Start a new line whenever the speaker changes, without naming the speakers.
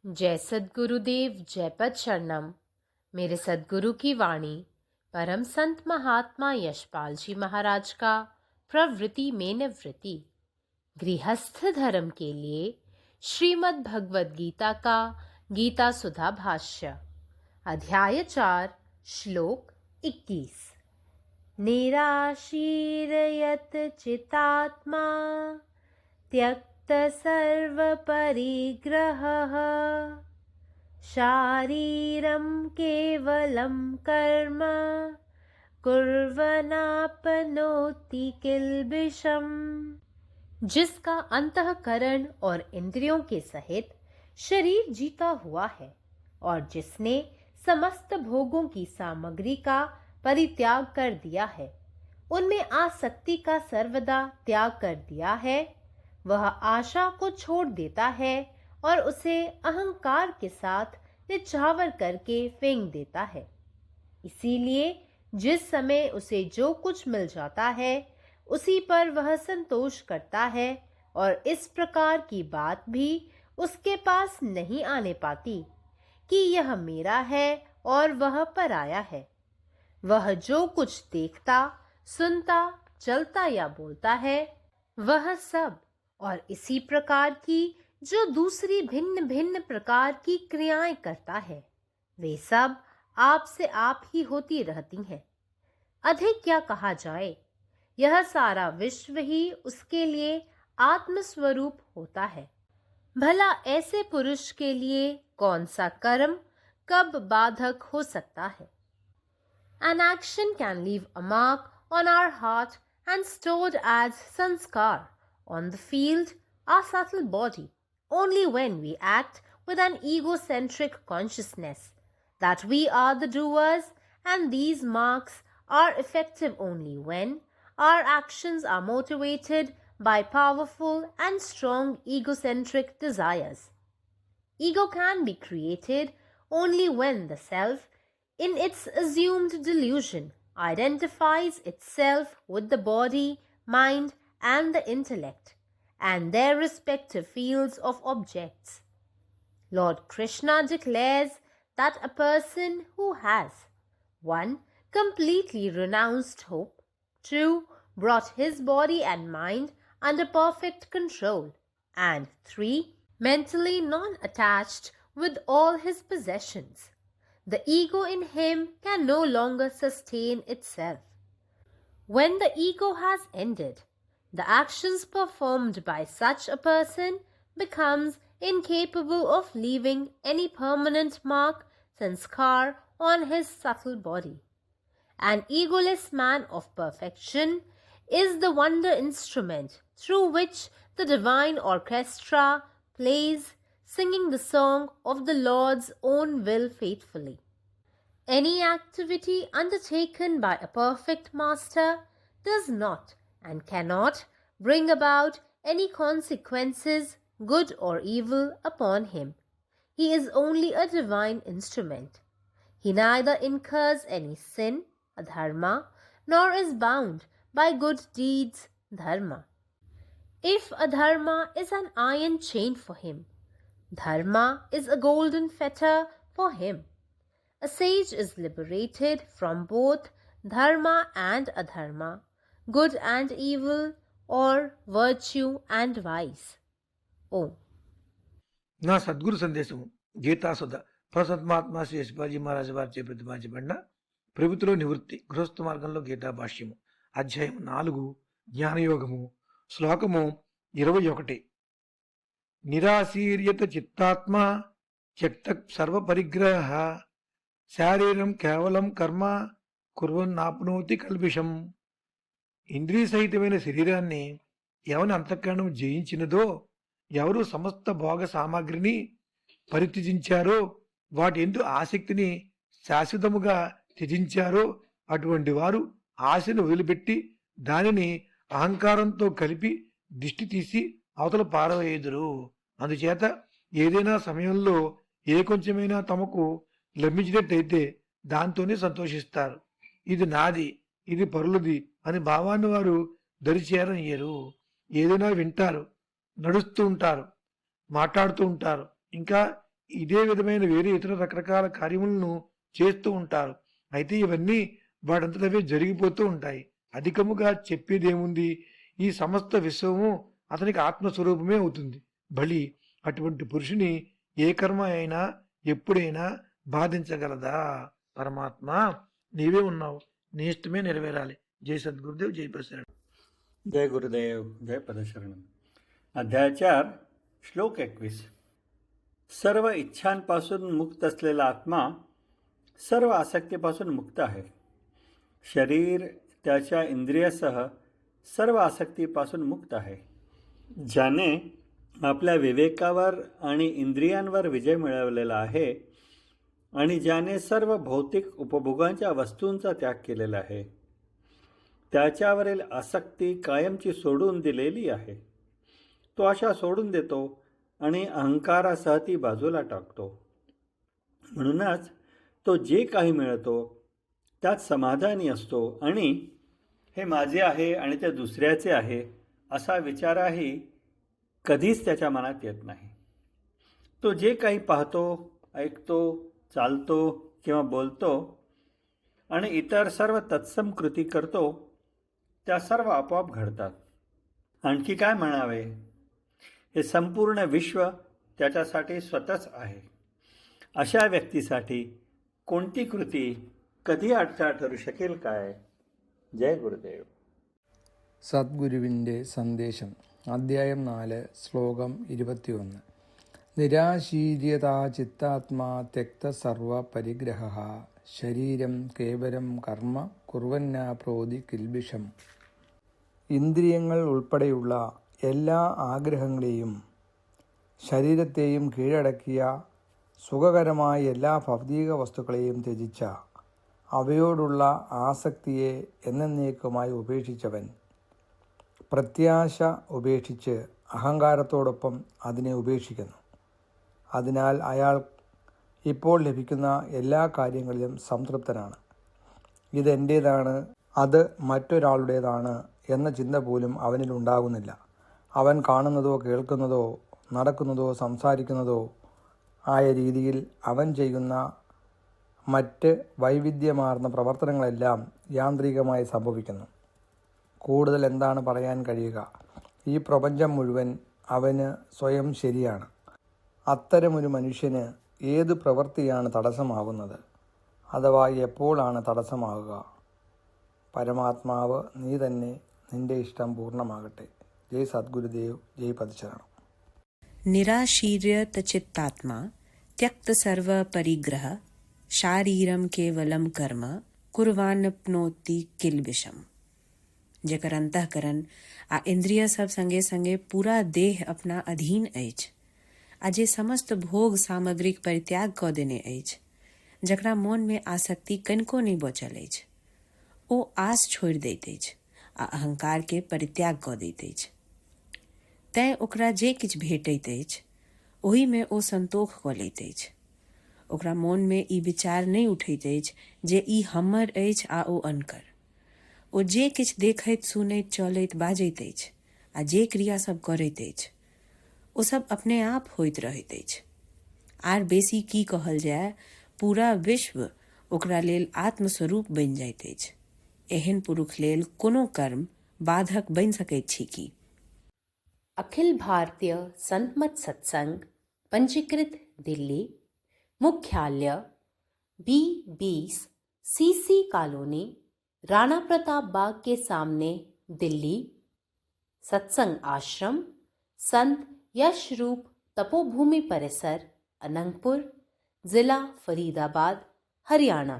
जय सद्गुरुदेव, जय पद शरणम। मेरे सद्गुरु की वाणी परम संत महात्मा यशपाल जी महाराज का प्रवृत्ति में निवृत्ति। गृहस्थ धर्म के लिए श्रीमद् भगवद गीता का गीता सुधा भाष्य, अध्याय 4, श्लोक 21। निराशीरयत चितात्मा त्यक्त सर्व परिग्रहः शारीरं केवलं कर्म कुर्वनाप्नोति किल्बिषम्। जिसका अंतःकरण और इंद्रियों के सहित शरीर जीता हुआ है और जिसने समस्त भोगों की सामग्री का परित्याग कर दिया है, उनमें आसक्ति का सर्वदा त्याग कर दिया है, वह आशा को छोड़ देता है और उसे अहंकार के साथ निछावर करके फेंक देता है। इसीलिए जिस समय उसे जो कुछ मिल जाता है उसी पर वह संतोष करता है और इस प्रकार की बात भी उसके पास नहीं आने पाती कि यह मेरा है और वह पराया है। वह जो कुछ देखता, सुनता, चलता या बोलता है, वह सब और इसी प्रकार की जो दूसरी भिन्न भिन्न प्रकार की क्रियाएं करता है, वे सब आप से आप ही होती रहती हैं। अधिक क्या कहा जाए, यह सारा विश्व ही उसके लिए आत्मस्वरूप होता है। भला ऐसे पुरुष के लिए कौन सा कर्म कब बाधक हो सकता है? An action can leave a mark on our heart and stored as sanskar on the field, our subtle body, only when we act with an egocentric consciousness that we are the doers, and these marks are effective only when our actions are motivated by powerful and strong egocentric desires. Ego can be created only when the self, in its assumed delusion, identifies itself with the body, mind, and the intellect, and their respective fields of objects. Lord Krishna declares that a person who has 1. Completely renounced hope, 2. Brought his body and mind under perfect control, and 3. Mentally non-attached with all his possessions, the ego in him can no longer sustain itself. When the ego has ended, the actions performed by such a person becomes incapable of leaving any permanent mark, sanskar, on his subtle body. An egoless man of perfection is the wonder instrument through which the divine orchestra plays, singing the song of the Lord's own will faithfully. Any activity undertaken by a perfect master does not and cannot bring about any consequences, good or evil, upon him. He is only a divine instrument. He neither incurs any sin, adharma, nor is bound by good deeds, dharma. If adharma is an iron chain for him, dharma is a golden fetter for him. A sage is liberated from both dharma and adharma, good and evil, or virtue and vice. Om.
నా సద్గురు సందేశము గీతాసుధ ప్రసత్మాత్మ శ్రీ యశ్పాజీ మహారాజు వారిచే ప్రతిపాదించబడిన ప్రభుత్వలో నివృత్తి గృహస్థ మార్గంలో గీతా భాష్యము అధ్యాయం 4 జ్ఞానయోగము శ్లోకము 21. నిరాశీర్యత చిత్తాత్మ త్యక్త సర్వ పరిగ్రహ శారీరం కేవలం కర్మ కుర్వన్నాప్నోతి కల్పిషం. ఇంద్రియ సహితమైన శరీరాన్ని ఎవని అంతఃకరణం జయించినదో, ఎవరు సమస్త భోగ సామాగ్రిని పరిత్యజించారో, వాటి యందు ఆసక్తిని శాశ్వతముగా త్యజించారో, అటువంటి వారు ఆశను వదిలిపెట్టి దానిని అహంకారంతో కలిపి దిష్టి తీసి అవతల పారవేయుదురు. అందుచేత ఏదైనా సమయంలో ఏ కొంచెమైనా తమకు లభించినట్టయితే దాంతోనే సంతోషిస్తారు. ఇది నాది, ఇది పరులది అని భావాన్ని వారు దరిచేరనియరు. ఏదైనా వింటారు, నడుస్తూ ఉంటారు, మాట్లాడుతూ ఉంటారు, ఇంకా ఇదే విధమైన వేరే ఇతర రకరకాల కార్యములను చేస్తూ ఉంటారు. అయితే ఇవన్నీ వాడంతటవే జరిగిపోతూ ఉంటాయి. అధికముగా చెప్పేదేముంది? ఈ సమస్త విశ్వము అతనికి ఆత్మస్వరూపమే అవుతుంది. బలి అటువంటి పురుషుని ఏ కర్మ అయినా ఎప్పుడైనా బాధించగలదా? పరమాత్మ నీవే ఉన్నావు, నీ ఇష్టమే నెరవేరాలి. జై సద్గురుదేవ్, జై ప్రసరణ.
जय गुरुदेव, जय पदशरणम. अध्याय 4, श्लोक 21. सर्व इच्छांपासून मुक्त असलेला आत्मा सर्व आसक्तीपासून मुक्त आहे. शरीर त्याच्या इंद्रियासह सर्व आसक्तीपासून मुक्त आहे. ज्याने आपल्या विवेकावर आणि इंद्रियांवर विजय मिळवलेला आहे आणि ज्याने सर्व भौतिक उपभोगांच्या वस्तूंचा त्याग केलेला आहे, त्याच्यावरील आसक्ती कायमची सोडून दिलेली आहे. तो आशा सोडून देतो आणि अहंकारासह ती बाजूला टाकतो. म्हणूनच तो जे काही मिळतो त्यात समाधानी असतो आणि हे माझे आहे आणि ते दुसऱ्याचे आहे असा विचारही कधीच त्याच्या मनात येत नाही. तो जे काही पाहतो, ऐकतो, चालतो किंवा बोलतो आणि इतर सर्व तत्सम कृती करतो त्या सर्व आपोआप घडतात. आणखी काय म्हणावे? हे संपूर्ण विश्व त्याच्यासाठी स्वतःच आहे. अशा व्यक्तीसाठी कोणती कृती कधी अडथळा ठरू शकेल काय? जय गुरुदेव.
സദ്ഗുരുവിൻ്റെ സന്ദേശം. അദ്ധ്യായം 4, ശ്ലോകം 21. നിരാശീര്യതാ ചിത്താത്മാ ത്യക്ത സർവ പരിഗ്രഹ ശരീരം കേവലം കർമ്മ കുർവന്നാപ്രോതി കിൽബിഷം. ഇന്ദ്രിയങ്ങൾ ഉൾപ്പെടെയുള്ള എല്ലാ ആഗ്രഹങ്ങളെയും ശരീരത്തെയും കീഴടക്കിയ സുഖകരമായ എല്ലാ ഭൗതിക വസ്തുക്കളെയും ത്യജിച്ച അവയോടുള്ള ആസക്തിയെ എന്നേക്കുമായി ഉപേക്ഷിച്ചവൻ പ്രത്യാശ ഉപേക്ഷിച്ച് അഹങ്കാരത്തോടൊപ്പം അതിനെ ഉപേക്ഷിക്കുന്നു. അതിനാൽ അയാൾ ഇപ്പോൾ ലഭിക്കുന്ന എല്ലാ കാര്യങ്ങളിലും സംതൃപ്തനാണ്. ഇതെൻ്റേതാണ്, അത് മറ്റൊരാളുടേതാണ് എന്ന ചിന്ത പോലും അവനിലുണ്ടാകുന്നില്ല. അവൻ കാണുന്നതോ കേൾക്കുന്നതോ നടക്കുന്നതോ സംസാരിക്കുന്നതോ ആയ രീതിയിൽ അവൻ ചെയ്യുന്ന മറ്റ് വൈവിധ്യമാർന്ന പ്രവർത്തനങ്ങളെല്ലാം യാന്ത്രികമായി സംഭവിക്കുന്നു. കൂടുതൽ എന്താണ് പറയാൻ കഴിയുക? ഈ പ്രപഞ്ചം മുഴുവൻ അവന് സ്വയം ശരിയാണ്. അത്തരമൊരു മനുഷ്യന് ഏത് പ്രവൃത്തിയാണ് തടസ്സമാകുന്നത്? അഥവാ എപ്പോഴാണ് തടസ്സമാകുക? പരമാത്മാവ് നീ തന്നെ, നിന്റെ ഇഷ്ടം പൂർണ്ണമാകട്ടെ. ജയ് സദ്ഗുരുദേവ്, ജയ് പദശരണം.
निराशीर्यत चित्तात्मा त्यक्त सर्व परिग्रह शारीरम केवलम कर्म कुर्वानप्नोति किल्बिषम. जेकर अंतःकरण आ इंद्रिय सब संगे संगे पूरा देह अपना अधीन अछि, आ जे समस्त भोग सामग्रिक परित्याग क देने अछि, जकरा मोन में आसक्ति कनिको नहीं बचल अछि, ओ आस छोड़ि दैत अछि आ अहंकार के परित्याग क दैत अछि. तैं ओकरा जे किछु भेटैत अछि ओहि में ओ संतोष क लैत अछि. ओकरा मोन में ई विचार नहीं उठैत अछि जे ई हमर अछि आ ओ अनकर. ओ जे किछु देखैत, सुनैत, चलैत, बाजैत अछि आ जे क्रिया सब करैत अछि ओ सब अपने आप होइत रहैत अछि. आर बेसी की कहल जाय, पूरा विश्व ओकरा लेल आत्मस्वरूप बनि जाइत अछि. एहन पुरुष लेल कोनो कर्म बाधक बनि सकैत छी की?
अखिल भारतीय संतमत सत्संग, पंजीकृत दिल्ली, मुख्यालय B20 CC colony, Rana Pratap Bagh के सामने, दिल्ली. सत्संग आश्रम संत यशरूप तपोभूमि परिसर, अनंगपुर, जिला फरीदाबाद, हरियाणा.